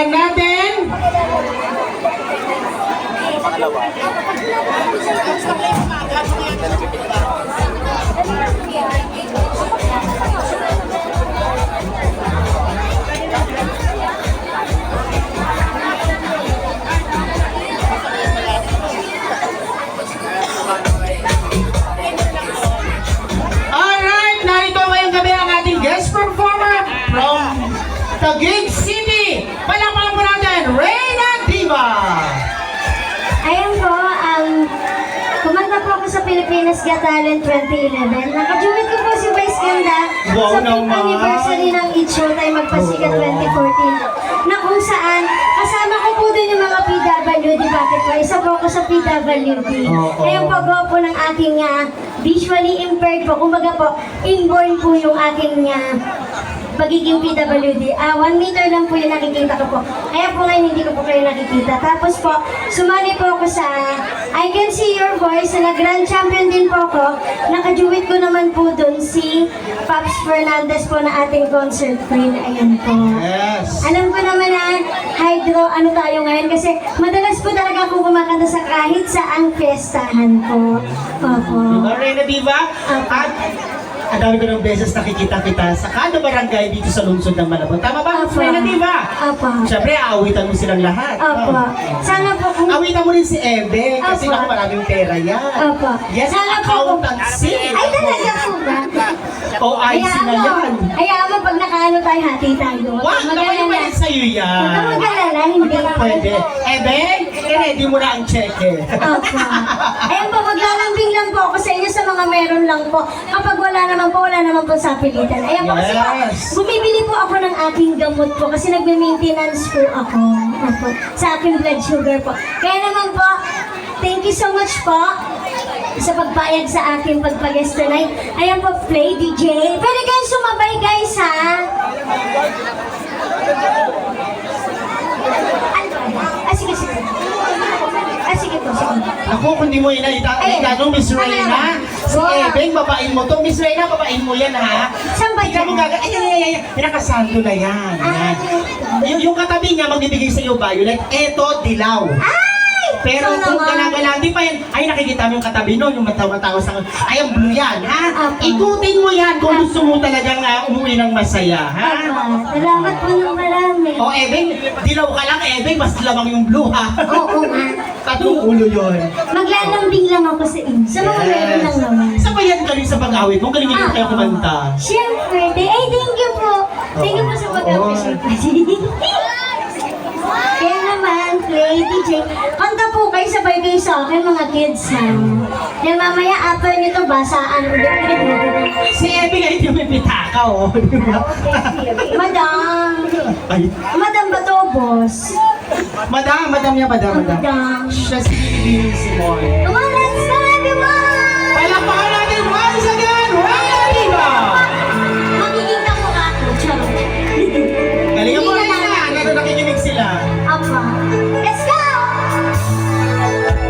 Abangan natin. Alright, narito ngayong gabi ang ating guest performer from Taguig City. Palakpakan po natin, Reyna Diva. Ayan po, kumanta po ako sa Pilipinas Got Talent 2011. Nakajuwit ko po si Vice Ganda Wow, sa 5th naman. anniversary ng It's Showtime Magpasikat 2014. Na kung saan, kasama ko po dun yung mga PWD. Bakit po? Isa po ako sa PWD. Ayan po, gawa po ng aking visually impaired po. Kumbaga po, inborn po yung aking pagiging PWD. 1 meter lang po yung nakikita ko po. Kaya po ngayon hindi ko po kayo nakikita. Tapos po, sumali po ako sa I Can See Your Voice na grand champion din po ako. Nakajuwit ko naman po dun si Pops Fernandez po na ating concert queen. Ayan po. Yes. Alam ko naman na hydro ano tayo ngayon kasi madalas po talaga ako kumakanta sa kahit saang fiestahan po. Opo. Reyna Diva, at ang dami ko ng beses nakikita kita sa kada barangay dito sa lungsod ng Malabon. Tama ba, Opo. Reyna Diva? Opo. Siyempre, aawitan mo silang lahat. Opo. Sana po kung... Awitan mo rin si Ebe kasi Opo. naku maraming pera yan. Opo. Yes, Sana po kung... accountancy. Ay, talaga po ba? OIC na yan. Hayaan mo pag nakaano tayo, hati tayo. Wah, naman yung palit sa'yo Huwag yan. ka mag-alala, hindi. Pwede. Ebe, ready mo na ang cheque. Opo. Ayan po, maglalambing lang po ako sa inyo sa mga meron lang po. Kapag wala naman po sa pilitan. Ayan po, kasi po, Yes. bumibili po ako ng aking gamot po kasi nagme-maintenance po ako. Opo, sa aking blood sugar po. Kaya naman po, thank you so much po sa pagpayag sa aking pagpag-guest tonight. Ayan po, play DJ. Pwede kayong sumabay guys ha. Sige, sige. Sige po, sige. Ako, kung di mo inaitano, Miss Reyna, si Ebeng, babain mo to. Miss Reyna, babain mo yan, ha? Saan ba Hindi ka mo dyan? ay, pinakasanto na yan. Yan. Yung katabi niya, magbibigay sa iyo violet, eto, dilaw. Ay! Pero Ito kung naman. gala-gala, di pa yan, ay nakikita mo yung katabi nun, yung matawa-tawa sa ay, ang blue yan, ha? Apo. Ikutin mo yan kung gusto mo talagang umuwi ng masaya, ha? Salamat po ng marami. O, Ebeng, dilaw ka lang, Ebeng, mas lamang yung blue, ha? Oo nga. Tatlong ulo yun. Maglalambing lang ako sa inyo. Sa mga meron lang naman. Sabayan ka rin sa pag-awit mo, galing mo kayo kumanta. Siyempre. Ay, thank you po. Thank you po sa pag-appreciate. Kaya naman, play DJ. Kanta po kayo, sabay kayo sa akin, mga kids, ha? Yan mamaya, after nito, basaan ulit. Si Ebeng ay hindi may pitaka, oh. Di ba? Madam. Ay, Madam ba to, boss? madam niya, madam. Madam. Siya si Lily Simon. Come on, let's go, everyone! Palakpakan natin once again, Reyna Diva! Magiging ka mo ka ako, charot. Galingan mo rin na, nado nakikinig sila. Apa? Let's go!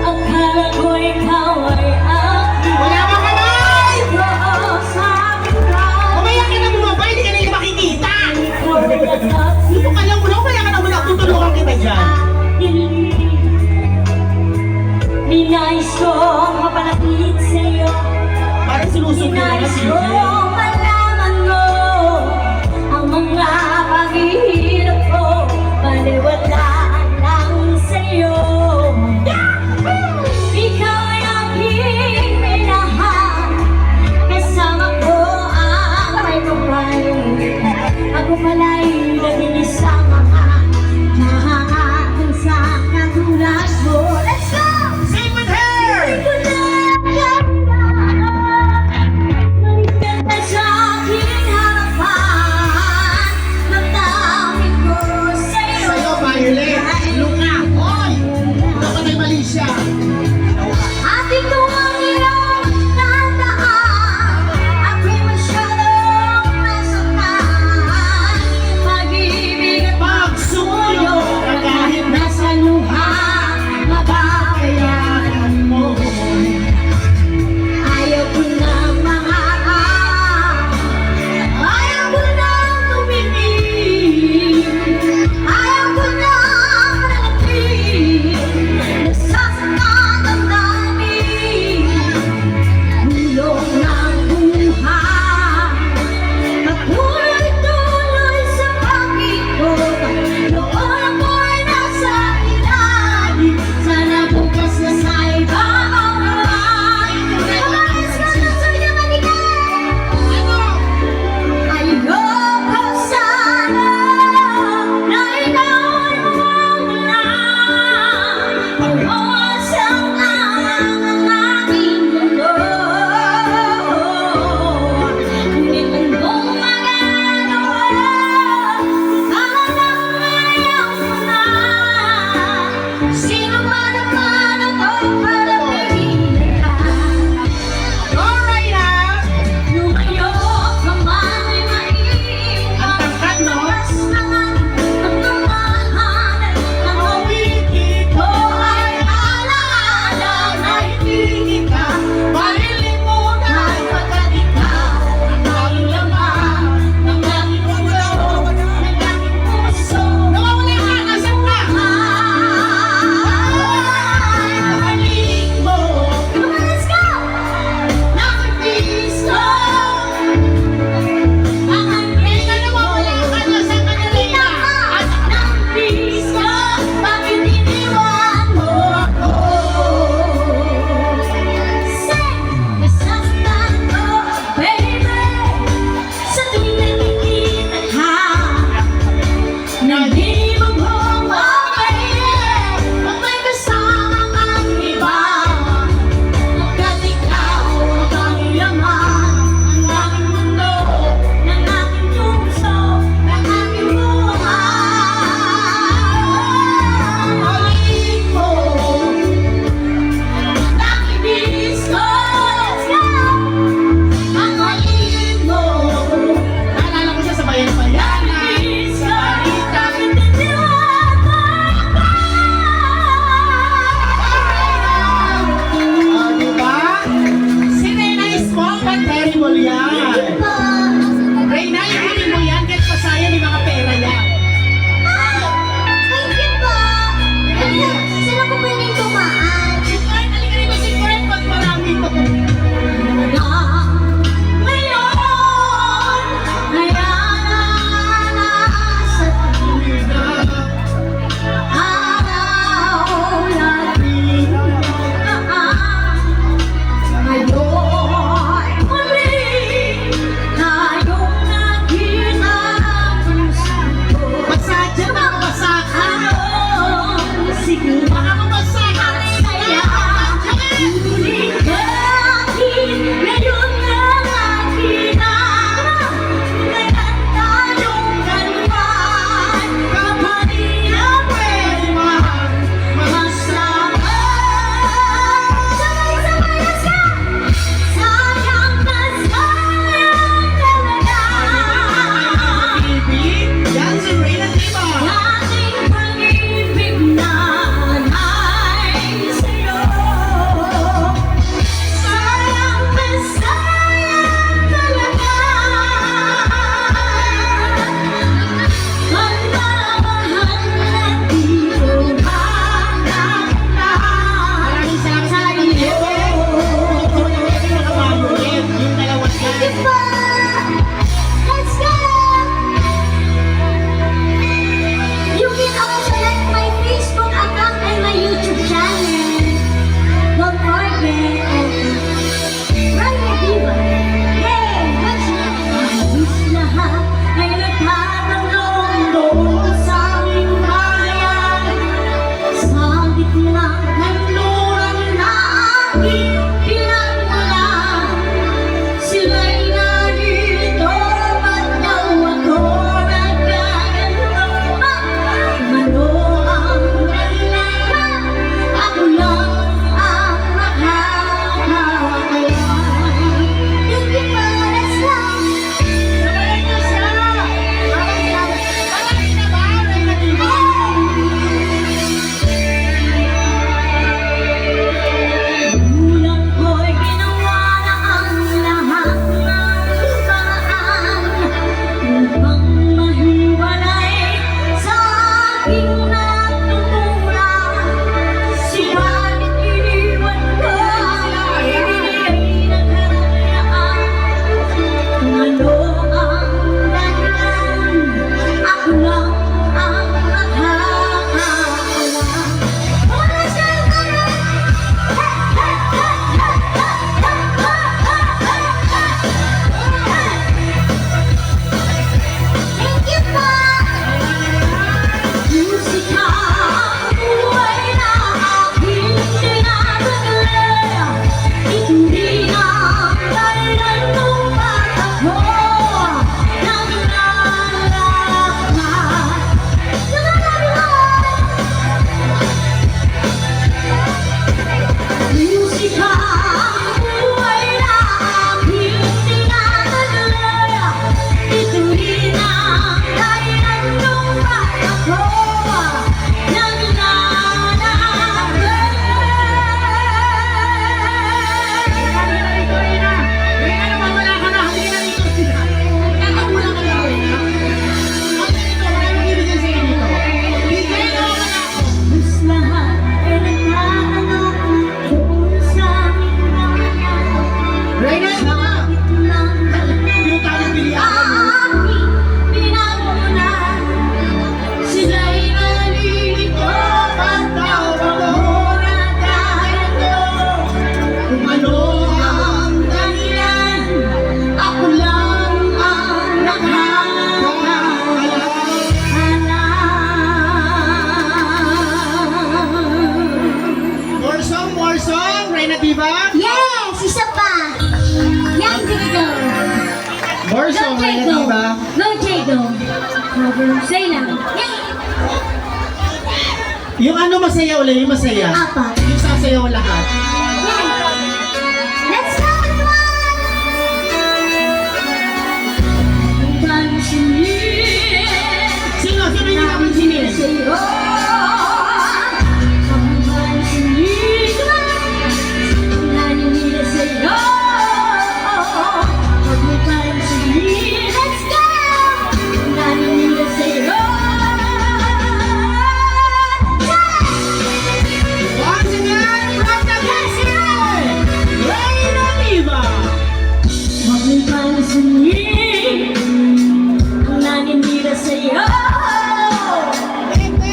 Akala ko ikaw ay aking Wala ka kamay! sa Mamaya ka na bumaba, hindi ka na makikita! ikaw Dito ka lang muna, kaya ka na muna, tutulungan kita dyan. Ninais ko mapalapit sa'yo. Parang sinusunod na Ninais si ko malaman mo ang mga paghihirap ko. Baliwala lang sa'yo. Ikaw ay aking minahal. Kasama ko ang may kapal. Ako pala'y naging sa mga mahal sa katulad mo. Let's go! Sing with her! Hindi ko na kailangan. More Go, song, Jay, Reyna go. Diva. Go, Jay, go. Say lang. Yay! Yung ano masaya ulit, yung masaya. Apat. Yung sasayaw lahat. Yay! Let's go, everyone! Sino? Sino yung nakapansinin? Once again, from the Quezon, Reyna Diva.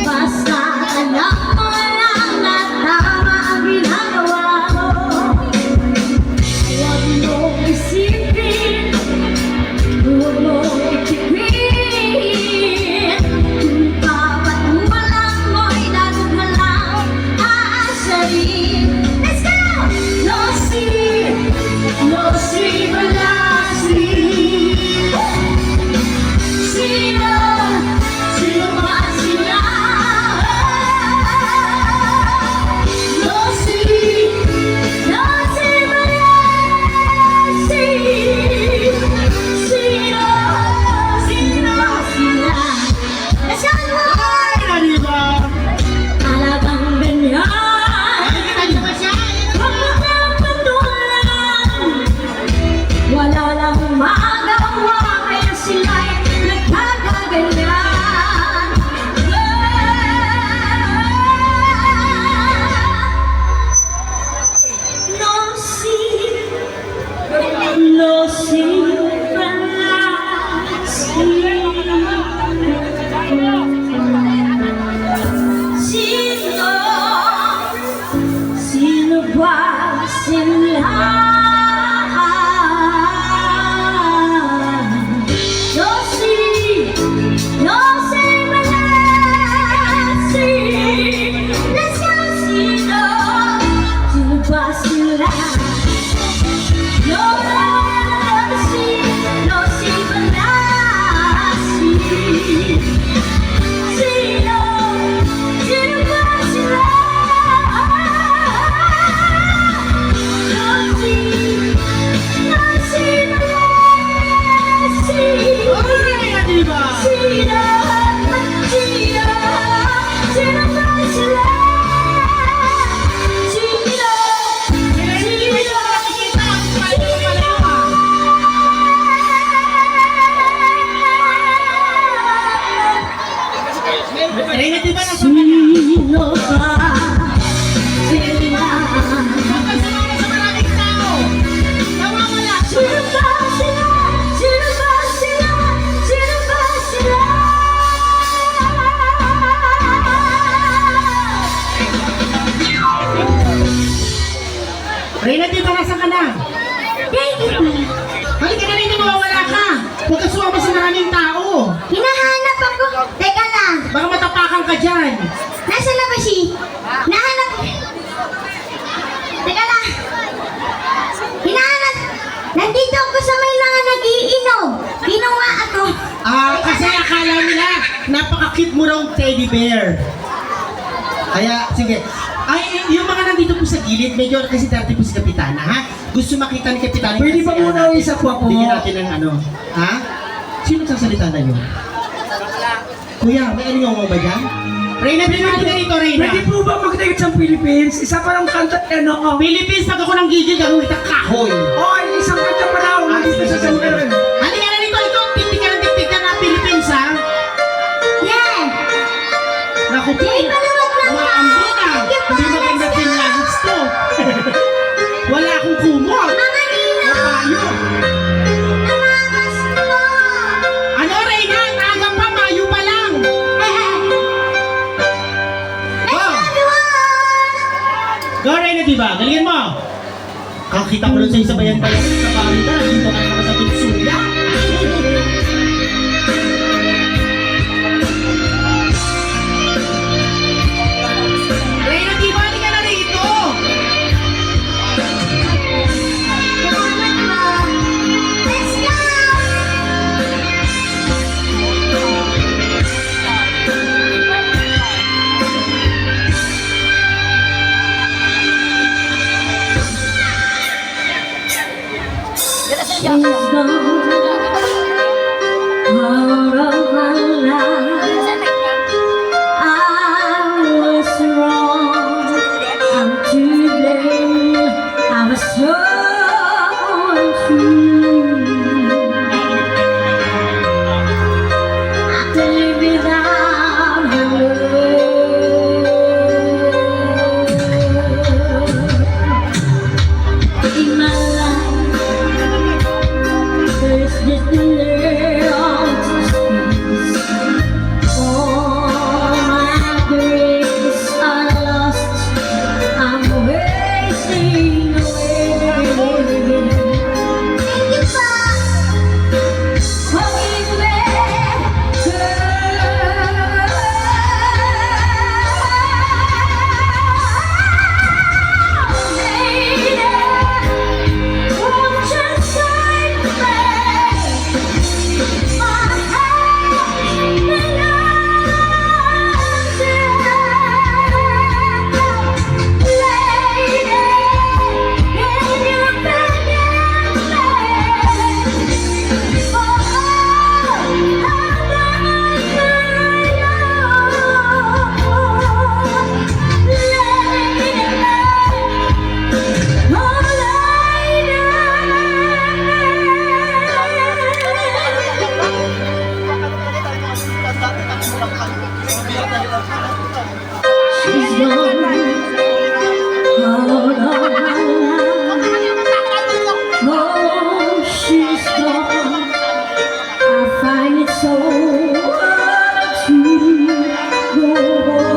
Basta alam mo lang na tama ang ginagawa mo. Huwag mong isipin, huwag mong itipin. Kung papatulan mo'y dagat na lang aasarin. Let's go! No sleep, wala sleep. Sino ba sila? No sleep, wala sleep. Sino ba sila? Let's go! Reyna Diva. Talagang ganyan. Ay, kita niyo ba siya? Wala lang magawa kaya sila'y nagkakaganyan. No Sino ba sila? No see, let's go. Sino ba sila? No see, wala see. Sino ba sila? Oh, Reyna Diva. Reyna Diva, nasa ka na? Huwag ka sumama sa maraming tao. Nawawala. Reyna Diva, nasa ka na? Halika na rito, nawawala ka. Huwag ka sumama sa maraming tao. Hinahanap ako. Teka lang. Baka matapakan ka dyan. Nasa na ba si? Nahanap. Teka lang. Hinahanap. Nandito ako sa may mga nagiinom. Kinuha ako. Kasi akala nila, napaka-cute mo raw teddy bear. Kaya, sige. Ay, yung mga nandito po sa gilid, medyo kasi dati po si Kapitana, ha? Gusto makita ni Kapitana. Pwede ba muna isa po ako? Bigyan natin ng ano. Ha? Sino sasalita na yun? Kuya, may ano mo ba dyan? Reyna, Reyna, dito, Reyna. Pwede po ba mag-date sa Philippines? Isa parang kanta, ano, Philippines, pag ako ng gigil, gagawin kita kahoy. oh, isang kanta pa raw. Nandito sa San Halika na dito, ikaw, tiktik ka ng tiktik ka na Philippines, ha? Yeah. Naku po, Jay, maluwag lang umaambon na. Hindi maganda pinlagos to. Wala akong kumot. Mga nina. Payo. Namamas ko. Ano, Reyna? Ang aga pa, Mayo pa lang. Oh, go, Reyna, diba? Galingan mo. Kakita ko lang sa isa bayan-bayan sa barita. Dito ka naman sa Tulsuya. Reyna, diba? Halika na rito. Let's go. Out of my life, I was wrong. I'm to blame. I was so untrue. I could live without her love. In my life, there's just a little space. All my dreams are lost. I'm wasting away. Forgive me, won't you save me? She's gone out of my life. Oh, she's gone. I find it so hard to go on.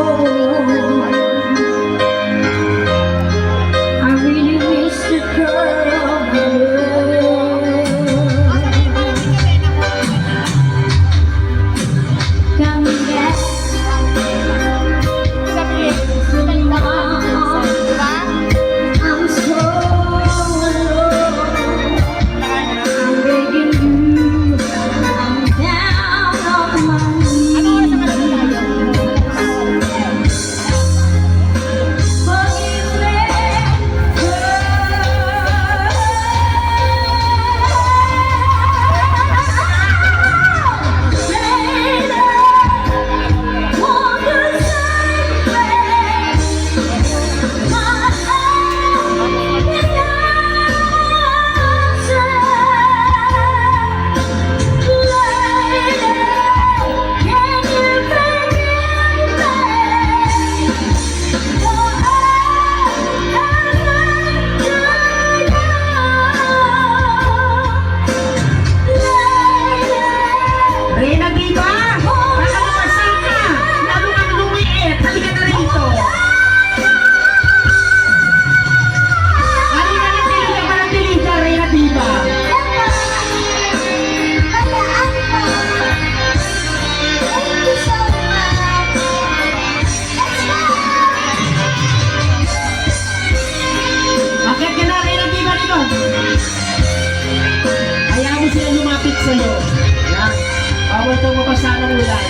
I really miss the girl I love. Come back. I'm so alone. I'm begging you. I'm down on my knees. Forgive me, won't you save me? Reyna Diva! Baka lumasa ka! Lalo kang lumiit! Halika na rito! Halika na rito! Manatilig ka, Reyna Diva! Bakit ka na, Reyna Diva, dito? Hayaan mo sila lumapit sa'yo. Yan. Bawal kang mabasa ng ulan.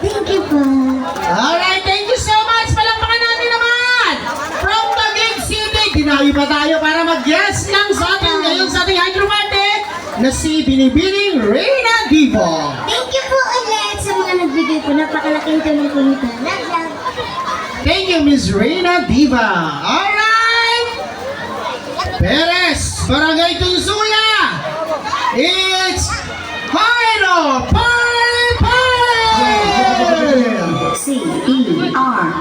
Thank you po. Alright, thank you so much. Palakpakan natin naman. From Taguig City, dinayo pa tayo para mag-guest lang sa ating ngayon sa ating hydromatic na si Binibining Reyna Diva. Thank you po ulit sa mga nagbigay po. Napakalaking tulong po nito. Love, love. Thank you, Miss Reyna Diva. Alright! Perez, Barangay Tunsuya! It's Hino Party! C-E-R